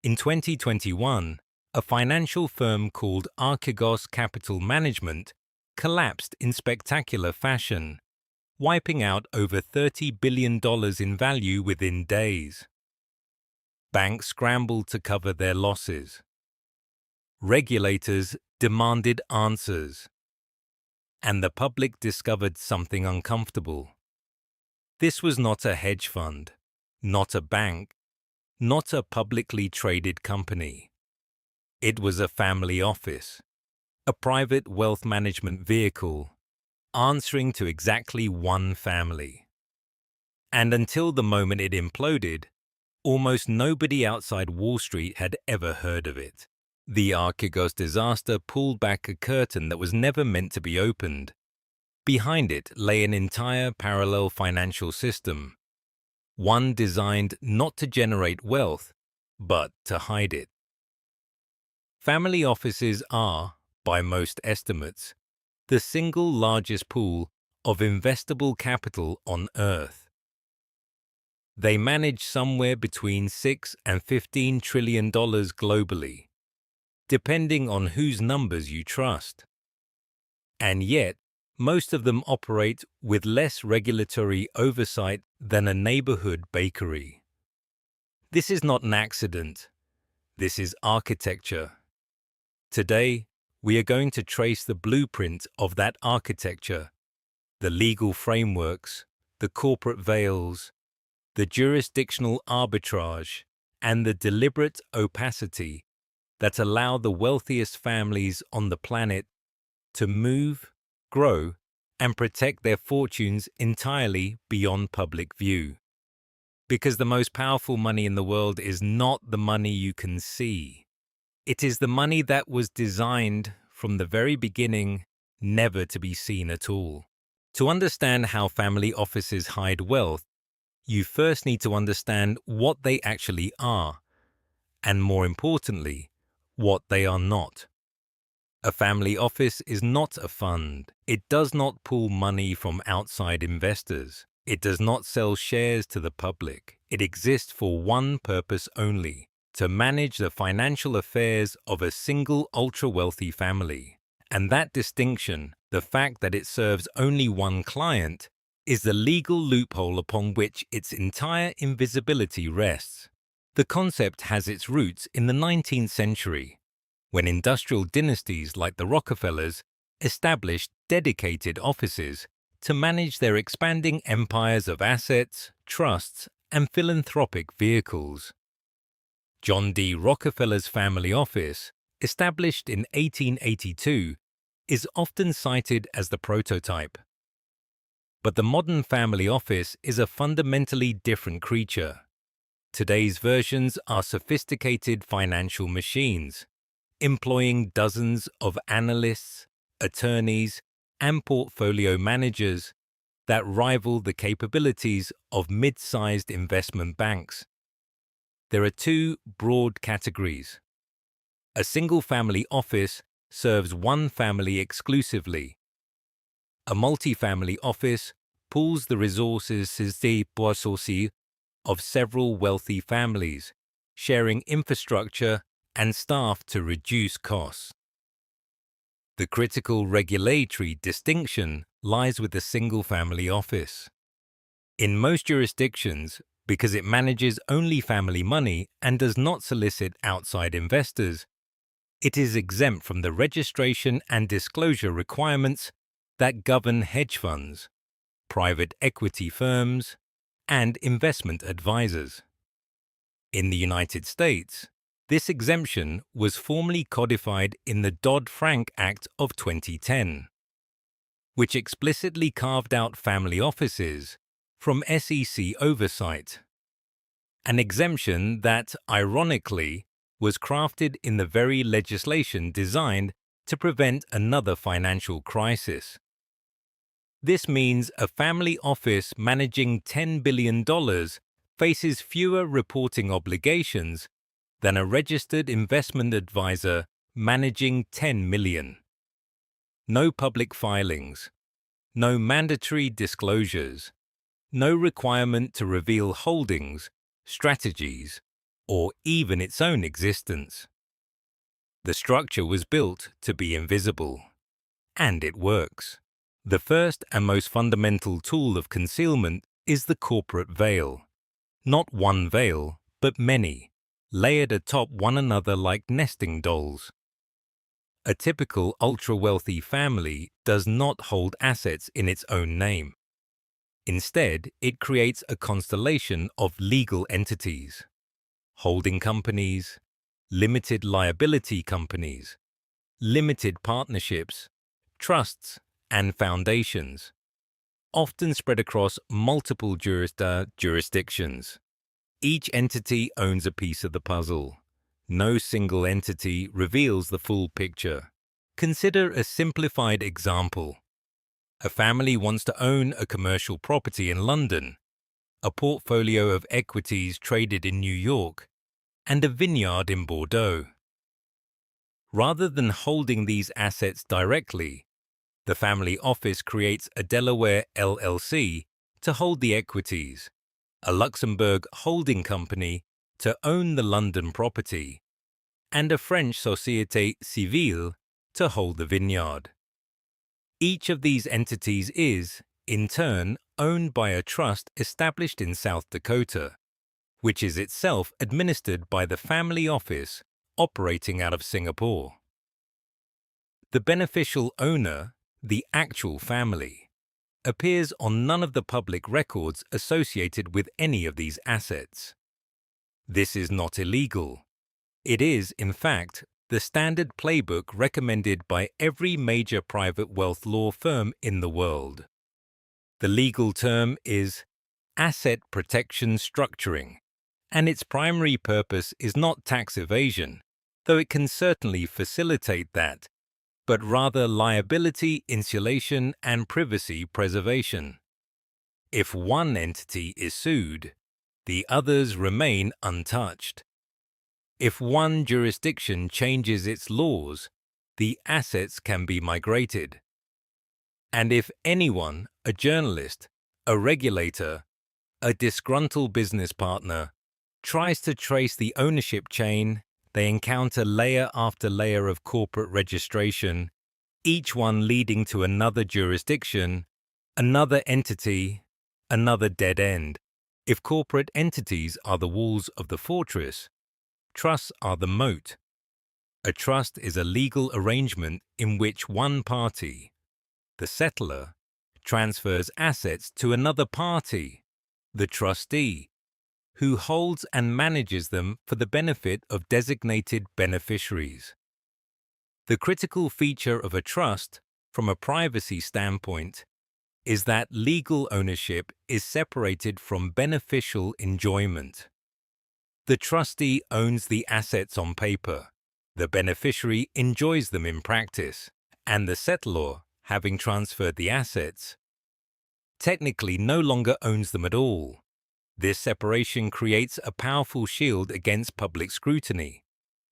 In 2021, a financial firm called Archegos Capital Management collapsed in spectacular fashion, wiping out over $30 billion in value within days. Banks scrambled to cover their losses. Regulators demanded answers. And the public discovered something uncomfortable. This was not a hedge fund, not a bank, not a publicly traded company. It was a family office, a private wealth management vehicle, answering to exactly one family. And until the moment it imploded, almost nobody outside Wall Street had ever heard of it. The Archegos disaster pulled back a curtain that was never meant to be opened. Behind it lay an entire parallel financial system, one designed not to generate wealth, but to hide it. Family offices are, by most estimates, the single largest pool of investable capital on Earth. They manage somewhere between $6 and $15 trillion globally, depending on whose numbers you trust. And yet, most of them operate with less regulatory oversight than a neighborhood bakery. This is not an accident. This is architecture. Today, we are going to trace the blueprint of that architecture, the legal frameworks, the corporate veils, the jurisdictional arbitrage, and the deliberate opacity that allow the wealthiest families on the planet to move, grow, and protect their fortunes entirely beyond public view. Because the most powerful money in the world is not the money you can see. It is the money that was designed from the very beginning never to be seen at all. To understand how family offices hide wealth, you first need to understand what they actually are, and more importantly, what they are not. A family office is not a fund. It does not pull money from outside investors. It does not sell shares to the public. It exists for one purpose only: to manage the financial affairs of a single ultra-wealthy family. And that distinction, the fact that it serves only one client, is the legal loophole upon which its entire invisibility rests. The concept has its roots in the 19th century, when industrial dynasties like the Rockefellers established dedicated offices to manage their expanding empires of assets, trusts, and philanthropic vehicles. John D. Rockefeller's family office, established in 1882, is often cited as the prototype. But the modern family office is a fundamentally different creature. Today's versions are sophisticated financial machines, employing dozens of analysts, attorneys, and portfolio managers that rival the capabilities of mid-sized investment banks. There are two broad categories. A single-family office serves one family exclusively. A multi-family office pools the resources of several wealthy families, sharing infrastructure and staff to reduce costs. The critical regulatory distinction lies with the single-family office. In most jurisdictions, because it manages only family money and does not solicit outside investors, it is exempt from the registration and disclosure requirements that govern hedge funds, private equity firms, and investment advisors. In the United States, this exemption was formally codified in the Dodd-Frank Act of 2010, which explicitly carved out family offices from SEC oversight, an exemption that, ironically, was crafted in the very legislation designed to prevent another financial crisis. This means a family office managing $10 billion faces fewer reporting obligations than a registered investment advisor managing $10 million. No public filings, no mandatory disclosures, no requirement to reveal holdings, strategies, or even its own existence. The structure was built to be invisible, and it works. The first and most fundamental tool of concealment is the corporate veil. Not one veil, but many, layered atop one another like nesting dolls. A typical ultra-wealthy family does not hold assets in its own name. Instead, it creates a constellation of legal entities: holding companies, limited liability companies, limited partnerships, trusts, and foundations, often spread across multiple jurisdictions. Each entity owns a piece of the puzzle. No single entity reveals the full picture. Consider a simplified example. A family wants to own a commercial property in London, a portfolio of equities traded in New York, and a vineyard in Bordeaux. Rather than holding these assets directly, the family office creates a Delaware LLC to hold the equities, a Luxembourg holding company to own the London property, and a French Société Civile to hold the vineyard. Each of these entities is, in turn, owned by a trust established in South Dakota, which is itself administered by the family office operating out of Singapore. The beneficial owner, the actual family, appears on none of the public records associated with any of these assets. This is not illegal. It is, in fact, the standard playbook recommended by every major private wealth law firm in the world. The legal term is asset protection structuring, and its primary purpose is not tax evasion, though it can certainly facilitate that, but rather liability insulation and privacy preservation. If one entity is sued, the others remain untouched. If one jurisdiction changes its laws, the assets can be migrated. And if anyone, a journalist, a regulator, a disgruntled business partner, tries to trace the ownership chain, they encounter layer after layer of corporate registration, each one leading to another jurisdiction, another entity, another dead end. If corporate entities are the walls of the fortress, trusts are the moat. A trust is a legal arrangement in which one party, the settlor, transfers assets to another party, the trustee, who holds and manages them for the benefit of designated beneficiaries. The critical feature of a trust, from a privacy standpoint, is that legal ownership is separated from beneficial enjoyment. The trustee owns the assets on paper, the beneficiary enjoys them in practice, and the settlor, having transferred the assets, technically no longer owns them at all. This separation creates a powerful shield against public scrutiny.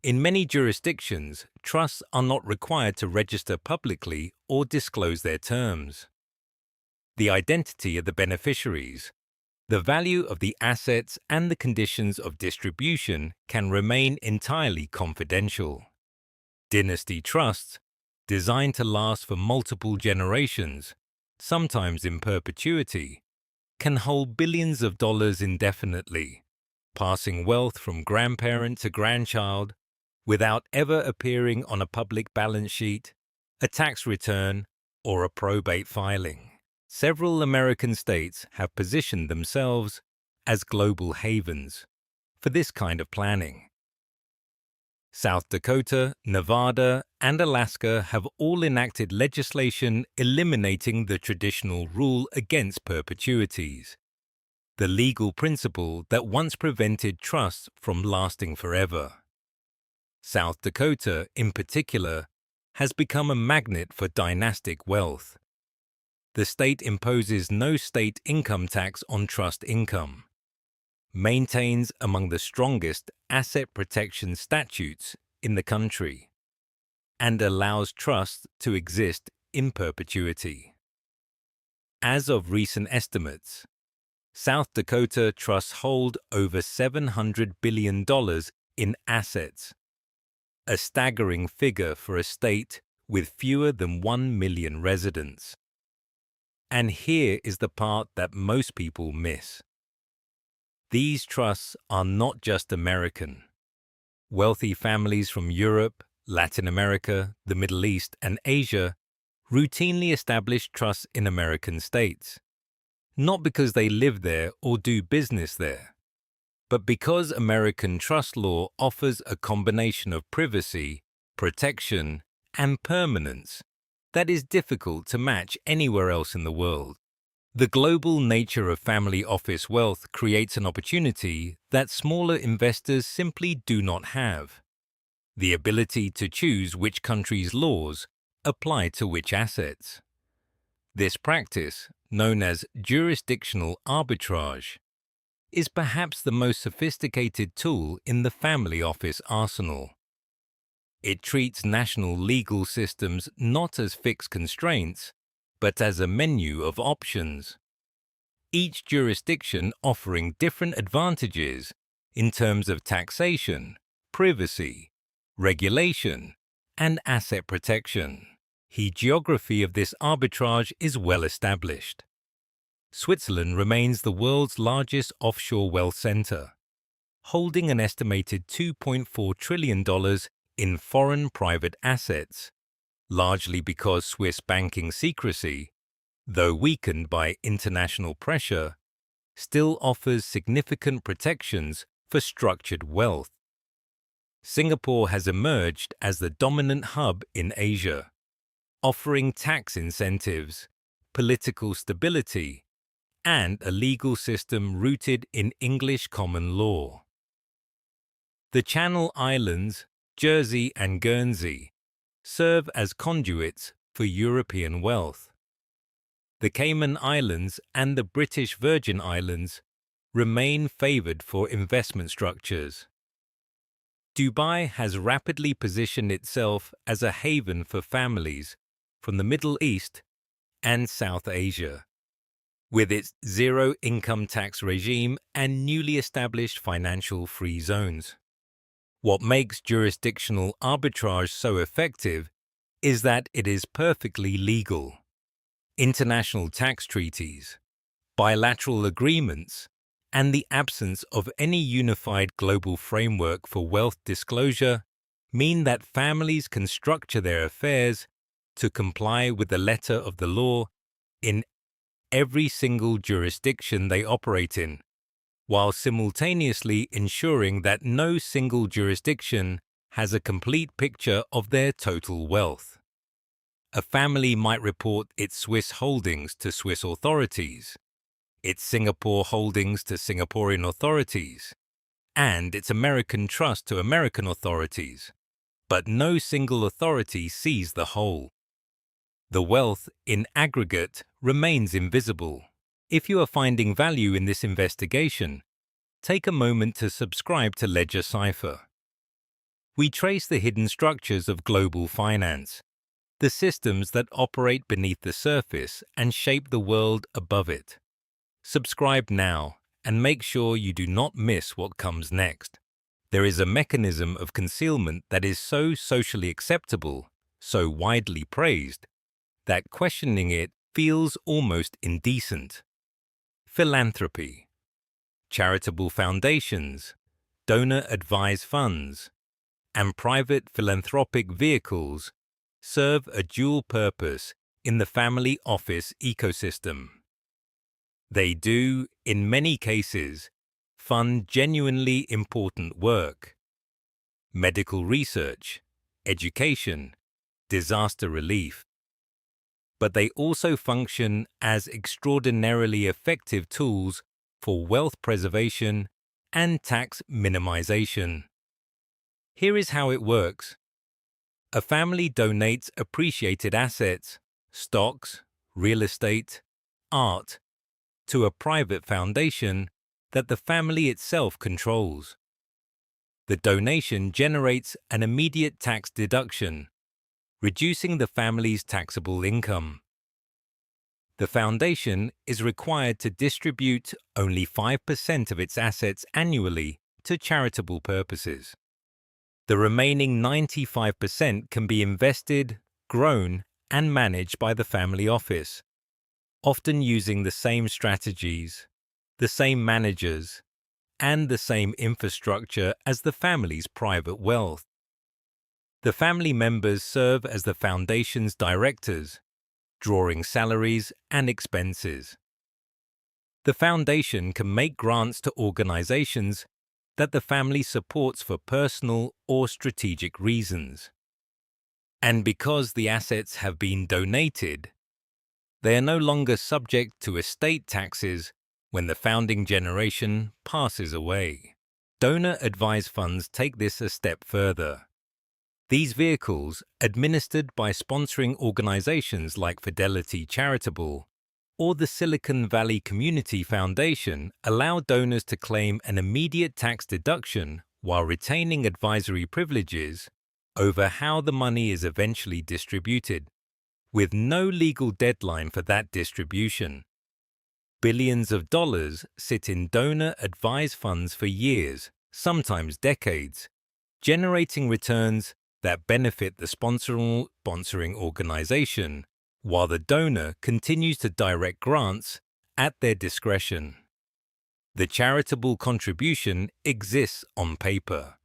In many jurisdictions, trusts are not required to register publicly or disclose their terms. The identity of the beneficiaries, the value of the assets, and the conditions of distribution can remain entirely confidential. Dynasty trusts, designed to last for multiple generations, sometimes in perpetuity, can hold billions of dollars indefinitely, passing wealth from grandparent to grandchild without ever appearing on a public balance sheet, a tax return, or a probate filing. Several American states have positioned themselves as global havens for this kind of planning. South Dakota, Nevada, and Alaska have all enacted legislation eliminating the traditional rule against perpetuities, the legal principle that once prevented trusts from lasting forever. South Dakota, in particular, has become a magnet for dynastic wealth. The state imposes no state income tax on trust income, maintains among the strongest asset protection statutes in the country, and allows trusts to exist in perpetuity. As of recent estimates, South Dakota trusts hold over $700 billion in assets, a staggering figure for a state with fewer than 1 million residents. And here is the part that most people miss. These trusts are not just American. Wealthy families from Europe, Latin America, the Middle East, and Asia routinely establish trusts in American states, not because they live there or do business there, but because American trust law offers a combination of privacy, protection, and permanence that is difficult to match anywhere else in the world. The global nature of family office wealth creates an opportunity that smaller investors simply do not have: the ability to choose which country's laws apply to which assets. This practice, known as jurisdictional arbitrage, is perhaps the most sophisticated tool in the family office arsenal. It treats national legal systems not as fixed constraints, but as a menu of options, each jurisdiction offering different advantages in terms of taxation, privacy, regulation, and asset protection. The geography of this arbitrage is well established. Switzerland remains the world's largest offshore wealth center, holding an estimated $2.4 trillion in foreign private assets, largely because Swiss banking secrecy, though weakened by international pressure, still offers significant protections for structured wealth. Singapore has emerged as the dominant hub in Asia, offering tax incentives, political stability, and a legal system rooted in English common law. The Channel Islands, Jersey and Guernsey, serve as conduits for European wealth. The Cayman Islands and the British Virgin Islands remain favored for investment structures. Dubai has rapidly positioned itself as a haven for families from the Middle East and South Asia, with its zero income tax regime and newly established financial free zones. What makes jurisdictional arbitrage so effective is that it is perfectly legal. International tax treaties, bilateral agreements, and the absence of any unified global framework for wealth disclosure mean that families can structure their affairs to comply with the letter of the law in every single jurisdiction they operate in, while simultaneously ensuring that no single jurisdiction has a complete picture of their total wealth. A family might report its Swiss holdings to Swiss authorities, its Singapore holdings to Singaporean authorities, and its American trust to American authorities, but no single authority sees the whole. The wealth in aggregate remains invisible. If you are finding value in this investigation, take a moment to subscribe to Ledger Cipher. We trace the hidden structures of global finance, the systems that operate beneath the surface and shape the world above it. Subscribe now and make sure you do not miss what comes next. There is a mechanism of concealment that is so socially acceptable, so widely praised, that questioning it feels almost indecent. Philanthropy. Charitable foundations, donor-advised funds, and private philanthropic vehicles serve a dual purpose in the family office ecosystem. They do, in many cases, fund genuinely important work: medical research, education, disaster relief. But they also function as extraordinarily effective tools for wealth preservation and tax minimization. Here is how it works. A family donates appreciated assets, stocks, real estate, art, to a private foundation that the family itself controls. The donation generates an immediate tax deduction, reducing the family's taxable income. The foundation is required to distribute only 5% of its assets annually to charitable purposes. The remaining 95% can be invested, grown, and managed by the family office, often using the same strategies, the same managers, and the same infrastructure as the family's private wealth. The family members serve as the foundation's directors, drawing salaries and expenses. The foundation can make grants to organizations that the family supports for personal or strategic reasons. And because the assets have been donated, they are no longer subject to estate taxes when the founding generation passes away. Donor-advised funds take this a step further. These vehicles, administered by sponsoring organizations like Fidelity Charitable or the Silicon Valley Community Foundation, allow donors to claim an immediate tax deduction while retaining advisory privileges over how the money is eventually distributed, with no legal deadline for that distribution. Billions of dollars sit in donor-advised funds for years, sometimes decades, generating returns that benefit the sponsoring organization, while the donor continues to direct grants at their discretion. The charitable contribution exists on paper.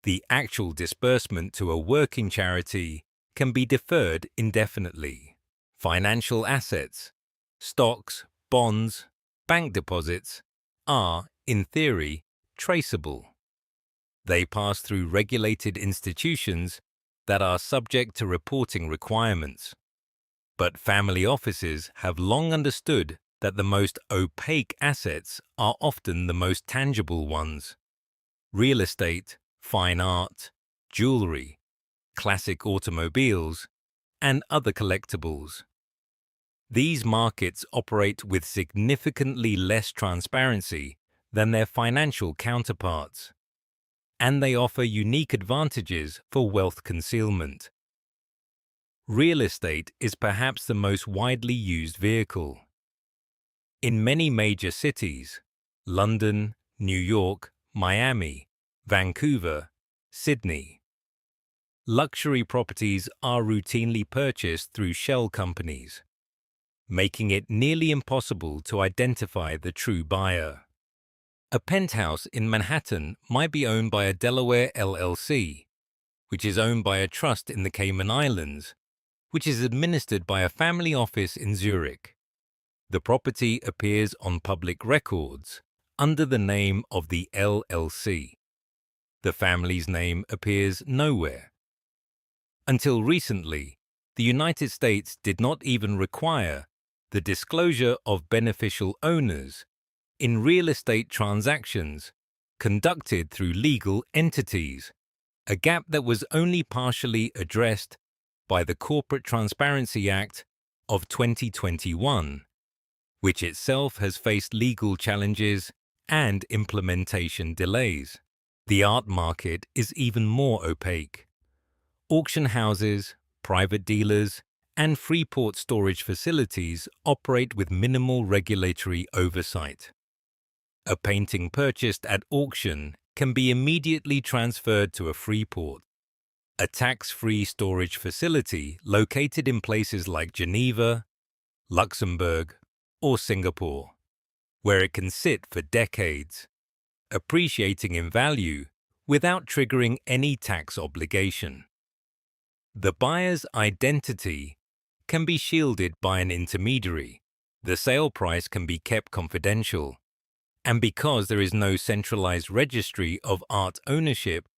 The actual disbursement to a working charity can be deferred indefinitely. Financial assets, stocks, bonds, bank deposits are, in theory, traceable. They pass through regulated institutions that are subject to reporting requirements. But family offices have long understood that the most opaque assets are often the most tangible ones. Real estate, fine art, jewelry, classic automobiles, and other collectibles. These markets operate with significantly less transparency than their financial counterparts, and they offer unique advantages for wealth concealment. Real estate is perhaps the most widely used vehicle. In many major cities, London, New York, Miami, Vancouver, Sydney, luxury properties are routinely purchased through shell companies, making it nearly impossible to identify the true buyer. A penthouse in Manhattan might be owned by a Delaware LLC, which is owned by a trust in the Cayman Islands, which is administered by a family office in Zurich. The property appears on public records under the name of the LLC. The family's name appears nowhere. Until recently, the United States did not even require the disclosure of beneficial owners in real estate transactions conducted through legal entities, a gap that was only partially addressed by the Corporate Transparency Act of 2021, which itself has faced legal challenges and implementation delays. The art market is even more opaque. Auction houses, private dealers, and free-port storage facilities operate with minimal regulatory oversight. A painting purchased at auction can be immediately transferred to a free port, a tax-free storage facility located in places like Geneva, Luxembourg, or Singapore, where it can sit for decades, appreciating in value without triggering any tax obligation. The buyer's identity can be shielded by an intermediary. The sale price can be kept confidential. And because there is no centralized registry of art ownership,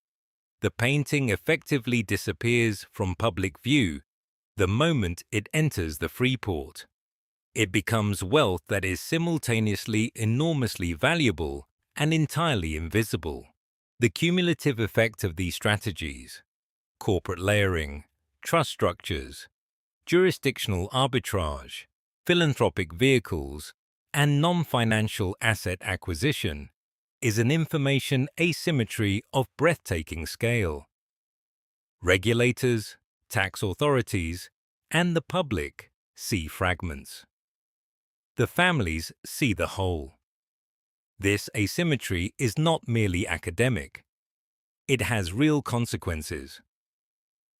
the painting effectively disappears from public view the moment it enters the free port. It becomes wealth that is simultaneously enormously valuable and entirely invisible. The cumulative effect of these strategies, corporate layering, trust structures, jurisdictional arbitrage, philanthropic vehicles, and non-financial asset acquisition, is an information asymmetry of breathtaking scale. Regulators, tax authorities, and the public see fragments. the families see the whole. This asymmetry is not merely academic. It has real consequences.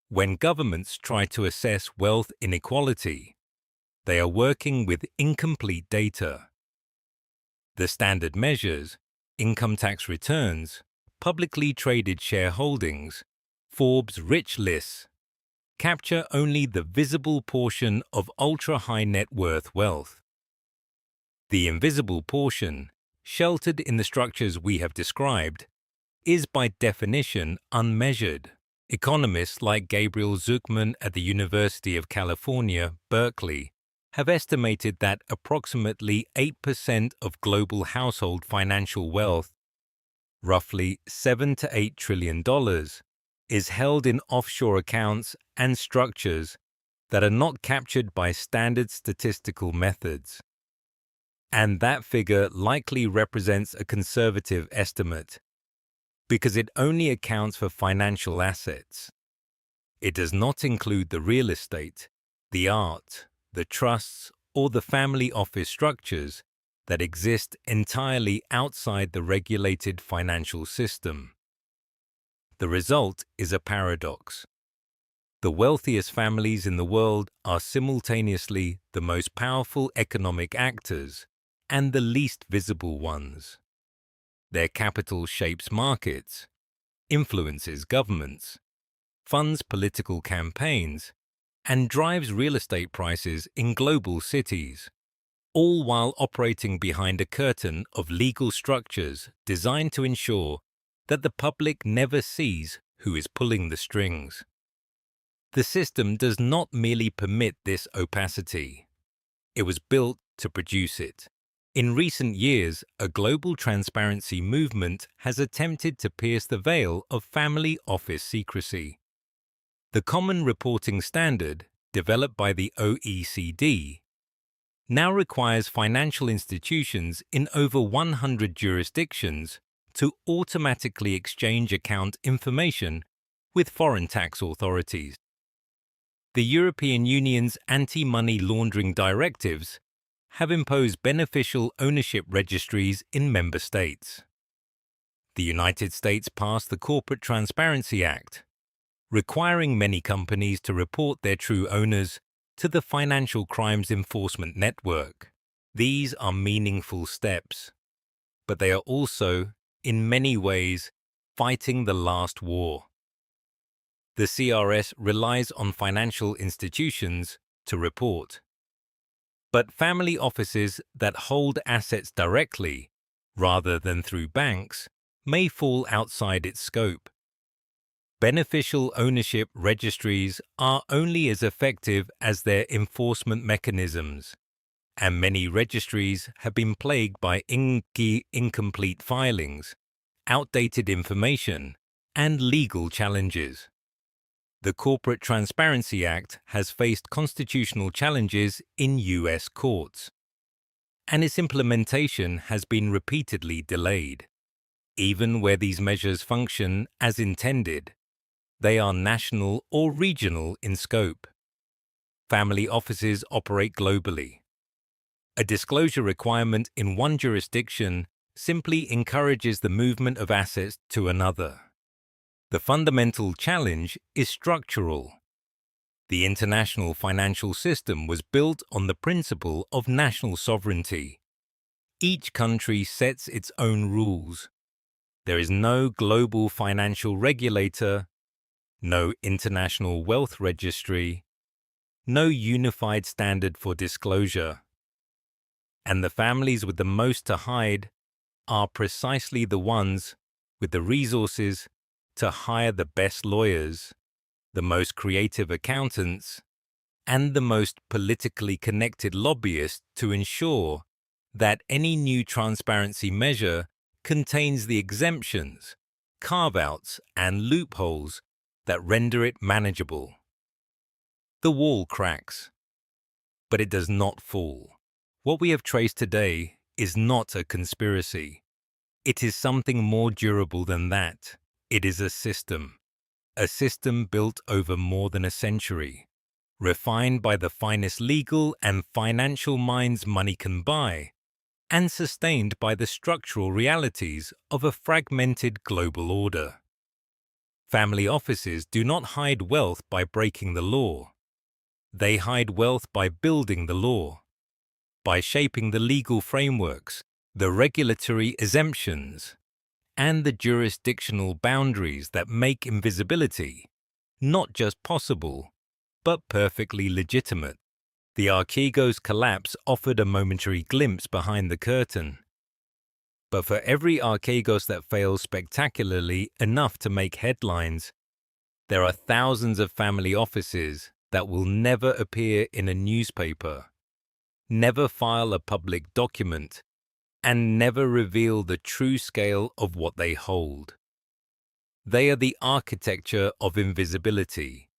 When governments try to assess wealth inequality, they are working with incomplete data. The standard measures, income tax returns, publicly traded shareholdings, Forbes' rich lists, capture only the visible portion of ultra-high net worth wealth. The invisible portion, sheltered in the structures we have described, is by definition unmeasured. Economists like Gabriel Zucman at the University of California, Berkeley, have estimated that approximately 8% of global household financial wealth, roughly $7 to $8 trillion, is held in offshore accounts and structures that are not captured by standard statistical methods. And that figure likely represents a conservative estimate, because it only accounts for financial assets. It does not include the real estate, the art, the trusts, or the family office structures that exist entirely outside the regulated financial system. The result is a paradox. The wealthiest families in the world are simultaneously the most powerful economic actors and the least visible ones. Their capital shapes markets, influences governments, funds political campaigns, and drives real estate prices in global cities, all while operating behind a curtain of legal structures designed to ensure that the public never sees who is pulling the strings. The system does not merely permit this opacity. It was built to produce it. In recent years, a global transparency movement has attempted to pierce the veil of family office secrecy. The Common Reporting Standard, developed by the OECD, now requires financial institutions in over 100 jurisdictions to automatically exchange account information with foreign tax authorities. The European Union's anti-money laundering directives have imposed beneficial ownership registries in member states. The United States passed the Corporate Transparency Act, requiring many companies to report their true owners to the Financial Crimes Enforcement Network. These are meaningful steps, but they are also, in many ways, fighting the last war. The CRS relies on financial institutions to report. But family offices that hold assets directly, rather than through banks, may fall outside its scope. Beneficial ownership registries are only as effective as their enforcement mechanisms, and many registries have been plagued by incomplete filings, outdated information, and legal challenges. The Corporate Transparency Act has faced constitutional challenges in U.S. courts, and its implementation has been repeatedly delayed. Even where these measures function as intended, they are national or regional in scope. Family offices operate globally. A disclosure requirement in one jurisdiction simply encourages the movement of assets to another. The fundamental challenge is structural. The international financial system was built on the principle of national sovereignty. Each country sets its own rules. There is no global financial regulator, no international wealth registry, no unified standard for disclosure. And the families with the most to hide are precisely the ones with the resources to hire the best lawyers, the most creative accountants, and the most politically connected lobbyists to ensure that any new transparency measure contains the exemptions, carve-outs, and loopholes that render it manageable. The wall cracks, but it does not fall. What we have traced today is not a conspiracy. It is something more durable than that. It is a system built over more than a century, refined by the finest legal and financial minds money can buy, and sustained by the structural realities of a fragmented global order. Family offices do not hide wealth by breaking the law. They hide wealth by building the law, by shaping the legal frameworks, the regulatory exemptions, and the jurisdictional boundaries that make invisibility not just possible, but perfectly legitimate. The Archegos collapse offered a momentary glimpse behind the curtain. But for every Archegos that fails spectacularly enough to make headlines, there are thousands of family offices that will never appear in a newspaper, never file a public document, and never reveal the true scale of what they hold. They are the architecture of invisibility,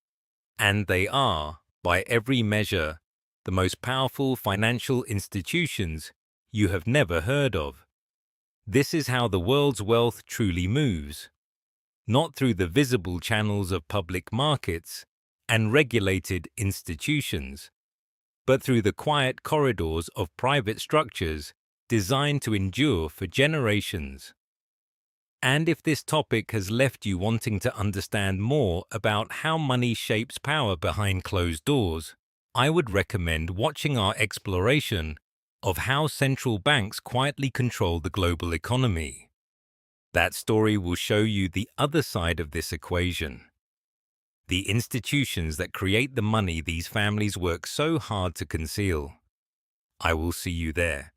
and they are, by every measure, the most powerful financial institutions you have never heard of. This is how the world's wealth truly moves, not through the visible channels of public markets and regulated institutions, but through the quiet corridors of private structures designed to endure for generations. And if this topic has left you wanting to understand more about how money shapes power behind closed doors, I would recommend watching our exploration of how central banks quietly control the global economy. That story will show you the other side of this equation. The institutions that create the money these families work so hard to conceal. I will see you there.